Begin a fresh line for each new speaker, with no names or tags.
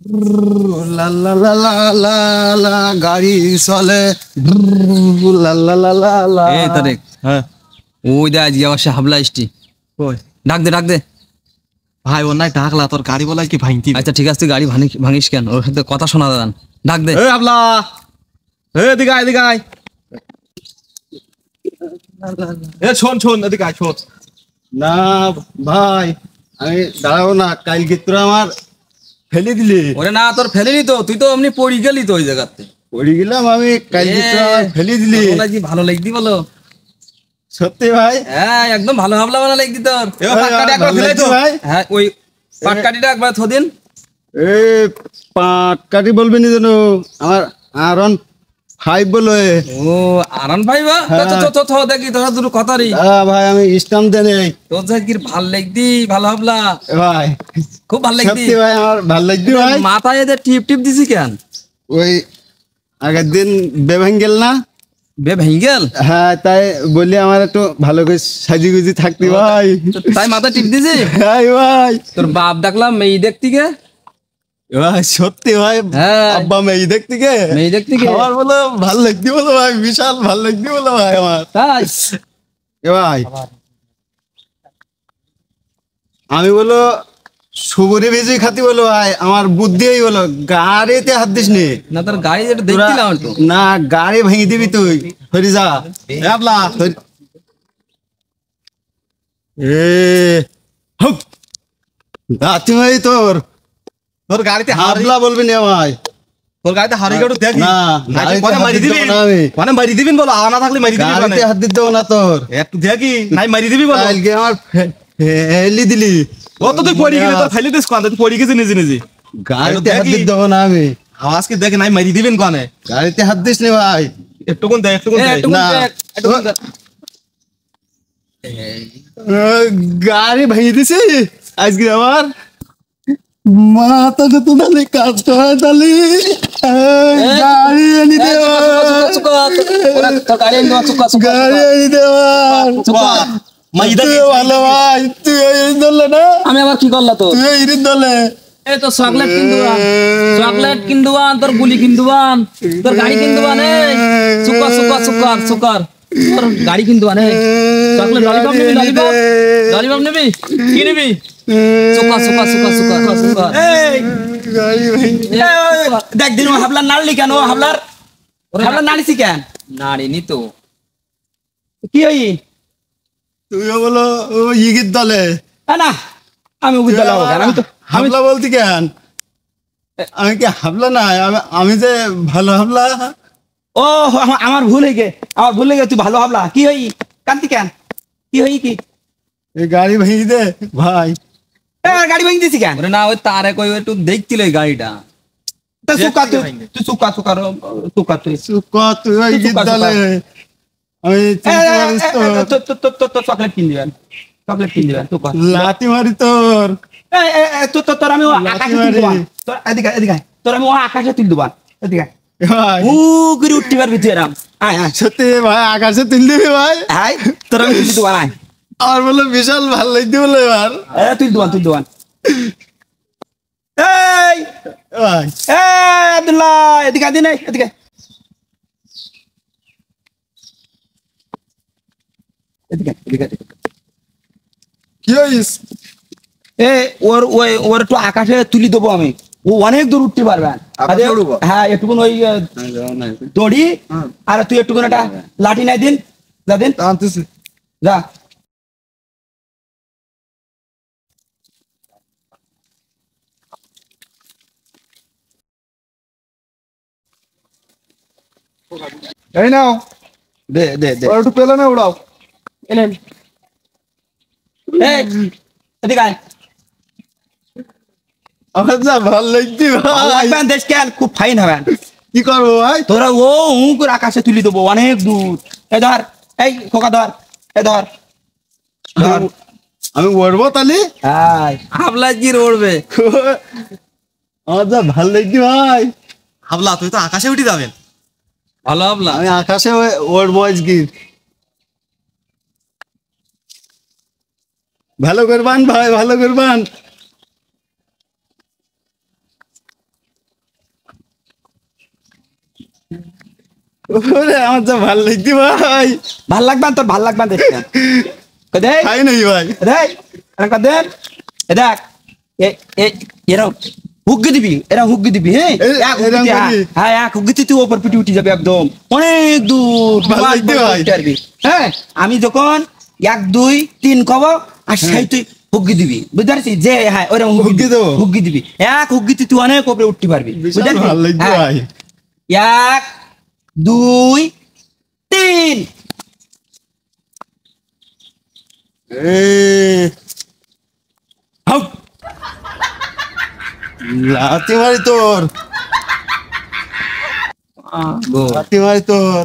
লা লা লা লা লা লা, গাড়ি চলে। লা লা লা লা লা।
এ তারেক,
হ্যাঁ
ওই দে আজকে আবার সে হাবলা আসছি।
কই
ডাক দে ডাক দে।
ভাই ওর নাই ডাকলা, তোর গাড়ি বলাই কি ভাঙতি?
আচ্ছা ঠিক আছে, তুই গাড়ি ভাঙিস কেন? ওর সাথে কথা শোনা দান। ডাক দে।
এ আবলা, এ এদিকে আয়, এদিকে আয়। এ শোন শোন, এদিকে আয় শোন। না ভাই, আমি দাঁড়াবো না, কালকে তোরা আমার ফেলে দিলি।
ওরে না, তোর ফেলেনি তো, তুই তো এমনি পড়ি গেলি তো ওই জায়গাতে।
পড়ে গেলাম আমি, কালকে তোরা আমার ফেলে দিলি।
কি ভালো লাগতি বলো?
সত্যি ভাই?
হ্যাঁ একদম ভালো হাবলা বানা লাগতি তোর।
এ পাটকাঠি একবার ফেলে তো ভাই।
হ্যাঁ ওই পাটকাঠিটা একবার থদিন।
এ পাটকাঠি বলবি না যেন, আমার আরন ফাইভ বলে।
ও আরান ভাই বা দেখি তোরা দুটো কথারই।
ভাই আমি স্টাম্প দেন।
তোর যা কি ভাল লাগতি, ভালো হাবলা
ভাই
খুব ভাল লাগতি।
সত্যি ভাই আমার ভাল লাগছে ভাই।
মাথায় এদের টিপ টিপ দিছি কেন?
ওই আগের দিন বেভাং গেল না,
বে ভেঙে গেল।
হ্যাঁ তাই বলি আমার একটু ভালো করে সাজি গুজি থাকতি ভাই।
তাই মাথা টিপ দিছি।
হ্যাঁ ভাই।
তোর বাপ দেখলাম মেয়ে দেখতি গে।
ভাই সত্যি ভাই,
হ্যাঁ
আব্বা মেয়ে দেখতে গে,
মেয়ে দেখতি গে।
আমার বলো ভাল লাগতি বলো ভাই, বিশাল ভাল লাগতি বলো ভাই আমার।
তাই
এ ভাই আমি বলো সুবরি ভেজে খাতি বলো ভাই, আমার বুদ্ধি এই বলো, গাড়িতে হাত দিস নি।
না তোর গাড়ি যেটা দেখছিলাম তো।
না গাড়ি ভেঙে দিবি তুই, হরি যা। এ আবলা, এ হুক গাতি ভাই, তোর
তোর গাড়িতে
হাবলা বলবি না ভাই।
তোর গাড়িতে হারি গাড়ু দেখি
না
নাকি
গাড়িতে
কোনে
হাত
মারি
দিতে
দিবি
দেবো না আমি,
কোনে মারি দিবিন বলো, আনা থাকলে মারি দিবি
গাড়িতে হাত দিতে দেবো না তোর।
একটু দেখি নাই মারি দিবি বলো।
কালকে আমার ফেলি দিলি।
ও তো তুই পড়ি গেলি, তোর ফেলি দিস কোন, তুই পড়ি গেছিস নিজে নিজে।
গাড়িতে হাত
দেখি।
দিতে দেবো না আমি,
আজকে দেখে নাই মারি দিবিন কোনে।
গাড়িতে হাত দিস নি ভাই।
একটুকুন দেখ একটুকুন দেখ।
না। গাড়ি ভেঙে দিছি আজকে আমার, মাথাটা তো তাহলে কাজ করে তাহলে। গাড়ি এনে দেওয়ার, গাড়ি এনে দেওয়ার।
মাই
তুই ভালো ভাই, তুই ইরিন ধরলে না,
আমি আবার কি করলা তো?
তুই ইরিন ধরলে।
এই তো চকলেট কিনদুয়ান, চকলেট কিনদুয়ান, তোর গুলি কিনদুয়ান, তোর গাড়ি কিনদুয়ান। এই সুকার সুকার সুকার সুকার, তোর গাড়ি কিনদুয়ান। এই চকলেট ললিপপ নিবি, ললিপপ ললিপপ নিবি, কি নিবি? Sugar sugar sugar sugar sugar. এই
গাড়ি ভেঙে
দেখ দিন হাবলার নাড়লি কেন? হাবলার হাবলার নাড়িছি কেন? নাড়িনি তো। কি হই?
তুইও বলো ও ইগির দলে।
না আমি উবিদলা হবে কেন? আমি তো
হাবলা বলতি কেন? আমি কি হাবলা না, আমি যে ভালো হাবলা।
ও আমার ভুল হয়ে গে, আমার ভুল হয়ে গে, তুই ভালো হাবলা। কি হই কান্তি কেন? কি হই কি?
এই গাড়ি ভেঙে দে ভাই।
গাড়ি ভেঙে দিছি কেন? না ওই তারে কই একটু দেখছিল এই গাড়িটা। সুকা তুই সুকা সুকা সুকা তুই
সুকা তুই ইগির দলে। আমি চিনতে পারিস তো,
চকলেট কিন দিবেন, চকলেট কিন দিবেন।
লাথি মারি তোর।
তোর আমি আকাশে তুল দেবান, তোর এদিকে এদিকে, তোর আমি আকাশে তুল দেবান। এদিকে
ভাই
উ করে উঠতে পারবি তুই এরাম। আয় আয়
সত্যি ভাই, আকাশে তুল দিবি ভাই।
আয়, তোর আমি তুল দেবান। আয়
আর বলে বিশাল ভাল লাগছে বলে এবার।
তুল দেবান তুল দেবান। এই
ভাই
আব্দুল্লাহ এদিকে আদি নাই, এদিকে এদিকে এদিকে।
কি হইস?
ওর একটু আকাশে তুলি দেবো আমি, ও অনেক দূর উঠতে পারবে।
আকাশে উড়বো?
হ্যাঁ একটুকুন ওই দড়ি, আর তুই একটুকুন একটা লাঠি নাই দিন, যা দিন
আনতেছি।
যা।
এই নাও,
দে দে দে
ওর একটু পেলে না উড়াও।
এলেন। এই এদিকে আয়।
আমার যা ভাল লাগছে ভাই।
লাগবেন দেশ কেন, খুব ফাইন হবেন।
কি করবো ভাই?
তোরা ও করে আকাশে তুলি দেবো অনেক দূর। এই ধর, এই খোকা ধর, এই ধর ধর।
আমি উড়বো তাহলে?
হ্যাঁ হাবলা কি উড়বে?
আমার যা ভাল লাগছে ভাই।
হাবলা তুই তো আকাশে উঠে যাবেন।
ভালো হাবলা।
আমি আকাশে উড়বো আজকে। ভালো করবান ভাই, ভালো করবান। ওরে আমার যা ভাল লাগছে ভাই।
ভাল লাগবা তোর ভাল লাগবা দেখ কদে
খাই নাই ভাই।
দেখ এরা কদে দেখ এরা হুগ্গি দিবি হ্যাঁ এক
এরম
হুগ্গি
করি?
হ্যাঁ এক হুগ্গিতে তুই ওপর পিটি উঠে যাবে একদম অনেক দূর
ভাল লাগছে ভাই।
উঠতে পারবি। হ্যাঁ আমি যখন 1 2 3 কব আর সেই তুই হুগ্গি দিবি বুঝতে পারছিস যে হ্যাঁ ওরকম
হুগ্গি দেবো?
হুগ্গি দিবি এক হুগ্গিতে তুই অনেক উপরে উঠতে পারবি বুঝতে
বিশাল
পারছিস?
ভাল লাগছে
হ্যাঁ।
ভাই।
1 2 3
হাউ। লাথি মারি তোর, লাথি মারি তোর।